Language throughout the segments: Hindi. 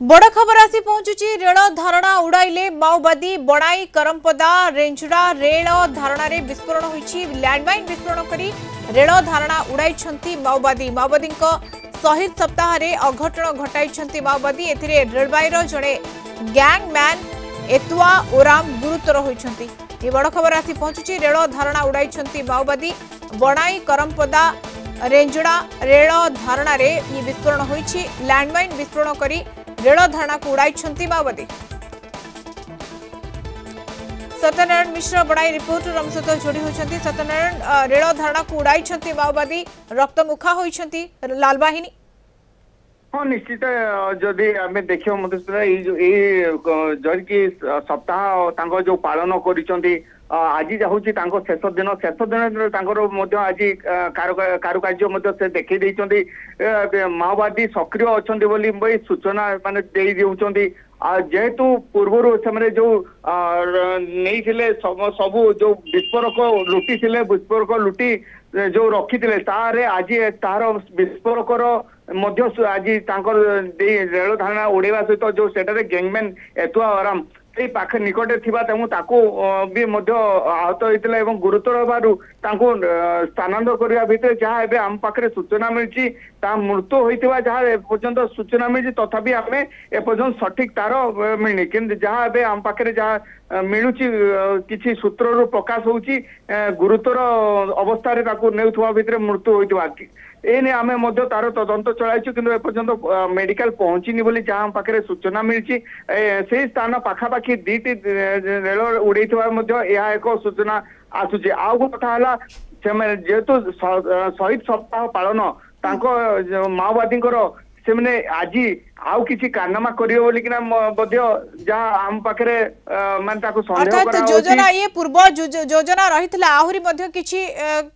बड़ खबर आसी पहुंचुची रेल धारणा उड़ाइले माओवादी बणाई करमपदा रेंजड़ा रेल धारणा रे विस्फोरण होईची लैंडमाइन विस्फोरण करी रेल धारणा उड़ाई माओवादी माओवादी शहीद सप्ताह रे अघटन घटाई माओवादी एथिरे रेलवाईर जड़े गैंगमैन एतुआ ओराम गुरुतर होईछंती। ये बड़ खबर आसी पहुंचुची रेल धारणा उड़ाई माओवादी बणाई करमपदा रेंजड़ा रेल धारणा रे ये विस्फोरण होईची लैंडमाइन विस्फोरण करी रेल धारणा को उड़ाई माओवादी। सत्यनारायण मिश्र बड़ाई रिपोर्टर हम सहित जोड़ी होती। सत्यनारायण रेल धारणा को उड़ाई माओवादी रक्तमुखा होती लालबाहिनी। हाँ निश्चित जदि आम देखिए मधुसूदन जदि सप्ताह जो पालन कर आज हूँ शेष दिन आज कारुकार्य से देखी माओवादी सक्रिय अच्छा सूचना मान जेहेतु पूर्व से जो नहीं सबू जो विस्फोरक लुटी विस्फोरक लुटी जो रखी तारे आज तार विस्फोरकर आज रेल धारणा उड़ेवा सहित जो सेटारे गैंगमैन एतुआ आराम से पाखे निकटे थी भी आहत होता गुरुतर हबारू स्थानांतर करने भितर जहाँ एवं आम पाखे सूचना मिली मृत्यु होता जहाँ एपर्यंत सूचना मिली तथापि आम एपर्यंत सठिक तार मिलनी कि जहाँ एवं आम पाखे जहाँ मिलूची किसी सूत्र प्रकाश होची गुरुतर अवस्था भितर मृत्यु होता एने आम तार तदंत चलाइछु किंतु एपर्यंत मेडिकल पहुंचीनी बोली जहाँ पाखे सूचना मिली से स्थान पाखापाखि दीटी रेल उड़े एक सूचना आसुची आउ कथा जेहेतु शहीद सप्ताह पालन माओवादी से मैंने आज आउ किसी कारनामा करियो जहाँ आम पाखे अर्थात योजना ये पूर्व योजना रही आहुरी किसी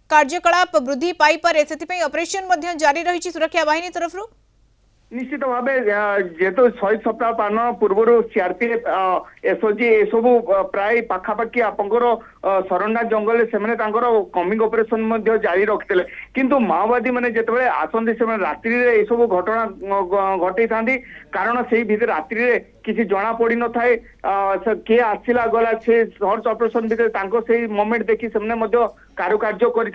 कार्यकलाप वृद्धि पाई पारे से ऑपरेशन जारी रही सुरक्षा बाहिनी तरफ निश्चित भाव जेहेतु शहीद सप्ताह पालन पूर्व सीआरपीएफ एसओजी ये सब प्राय पाखापाखि आपंकर सरंडा जंगल से कमिंग ऑपरेशन जारी रखते किंतु माओवादी मैंने जिते आसती से रात्रि ये सब घटना घटे था कारण से भीतर रात्रि किसी जना पड़ न थाए किए आसला गला से सर्च ऑपरेशन भीतर से मोमेंट देखी से कारुकार्य कर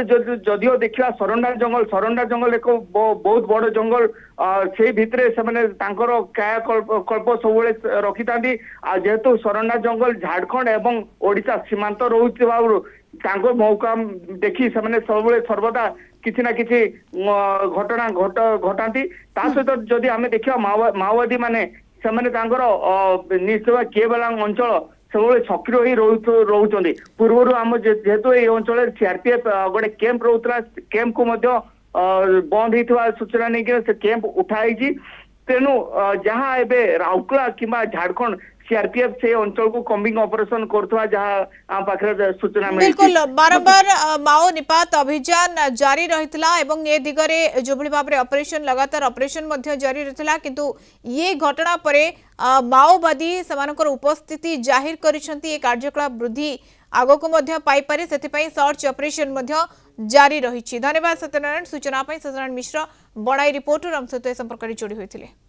जदियो देखा सरंडा जंगल एक बहुत बड़ जंगल से भितर से कायाकल्प सब रखी था जेहेतु सरंडा जंगल झारखंड एवं ओडिशा सीमांत रोच मौका देखी से सब सर्वदा किसी ना किसी घटना घटाती सहित जदि आम देखा माओवादी माने निश्चय केबलांग अंचल सब सक्रिय रोचे पूर्व आम जेहेतु ये अंचल सीआरपीएफ गोटे कैंप रोला कैंप को बंद होता सूचना नहीं से कैंप उठाई तेणु जहाँ एवं राउरकेला कि झारखंड सीआरपीएफ से अंचल को कम्बिंग ऑपरेशन करथवा जहाँ आम पाखे सूचना बिल्कुल बारंबार माओ निपात अभियान जारी रहितला एवं ए दिगरे जो भली भाबरे ऑपरेशन लगातार ऑपरेशन जारी रहितला किंतु ये घटना परे माओवादी समानकर उपस्थिति जाहिर करिसंती। ये कार्यकलाप वृद्धि आगो को पाई पारे सेथिपई सर्च ऑपरेशन जारी रही। धन्यवाद सत्यनारायण सूचना सत्यनारायण मिश्र बणाई रिपोर्टर हम सहित संपर्क जोड़ी होते।